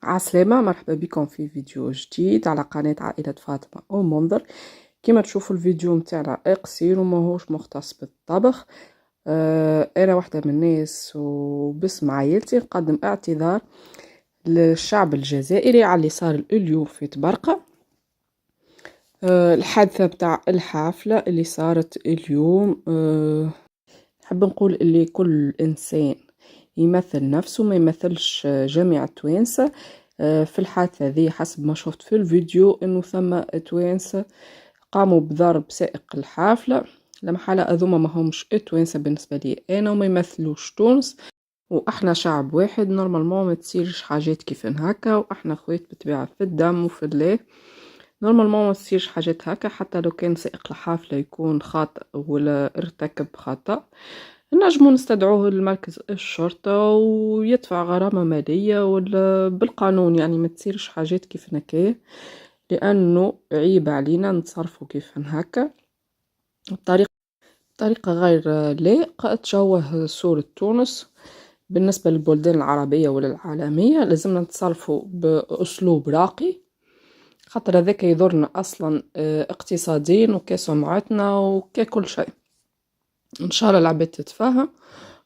عسلامة، مرحبا بكم في فيديو جديد على قناة عائلة فاطمة أو منظر. كما تشوفوا الفيديو متاعنا قصير وماهوش مختص بالطبخ. أنا واحدة من الناس وباسم عائلتي نقدم اعتذار للشعب الجزائري على اللي صار اليوم في تبرقة. الحادثة متاع الحافلة اللي صارت اليوم. نحب نقول اللي كل إنسان يمثل نفسه ما يمثلش جميع التوانسة. في الحادثة ذي حسب ما شفت في الفيديو انه ثم توانسة قاموا بضرب سائق الحافلة. لما حالة اذوما ما همش التوانسة بالنسبة لي انا وما يمثلوش تونس، واحنا شعب واحد نورمالمون ما تصيرش حاجات كيف هكا، واحنا خوات بطبيعة في الدم وفي الله. نورمالمون ما تصيرش حاجات هكا حتى لو كان سائق الحافلة يكون خاطئ ولا ارتكب خطأ، نجمو نستدعوه لمركز الشرطة ويدفع غرامة مالية ولا بالقانون، يعني ما تصيرش حاجات كيف هكا، لأنه عيب علينا نتصرفوا كيف هكا بطريقة غير لائقة تشوه صورة تونس بالنسبة للبلدان العربية ولا العالمية. لازمنا نتصرفوا بأسلوب راقي، خاطر هذاك يضرنا أصلا اقتصاديا وكسمعتنا وككل شيء. ان شاء الله العباد تتفاهم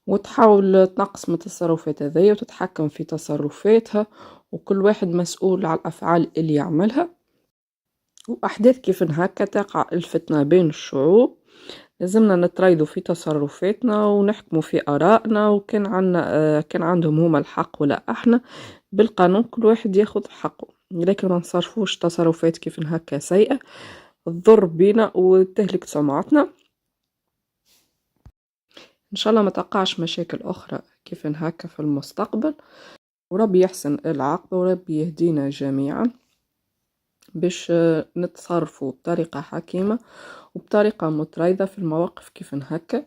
وتحاول تنقص من التصرفات هذيا وتتحكم في تصرفاتها، وكل واحد مسؤول على الافعال اللي يعملها. واحداث كيف هكا تقع الفتنة بين الشعوب، لازمنا نتريضوا في تصرفاتنا ونحكموا في ارائنا، وكان عنا كان عندهم هما الحق ولا احنا بالقانون كل واحد ياخذ حقه، لكن ما نصرفوش تصرفات كيف هكا سيئة تضر بينا وتهلك سمعتنا. ان شاء الله ما تقعش مشاكل اخرى كيف هكا في المستقبل، وربي يحسن العاقبة وربي يهدينا جميعا باش نتصرفوا بطريقة حكيمة وبطريقة متريضة في المواقف كيف هكا،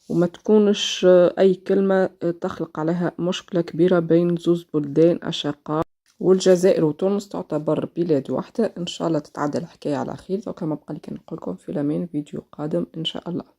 وما تكونش اي كلمة تخلق عليها مشكلة كبيرة بين زوز بلدان اشقاء. والجزائر وتونس تعتبر بلاد واحدة، ان شاء الله تتعدى الحكاية على خير. وكما بقى لي نقولكم في لمين فيديو قادم ان شاء الله.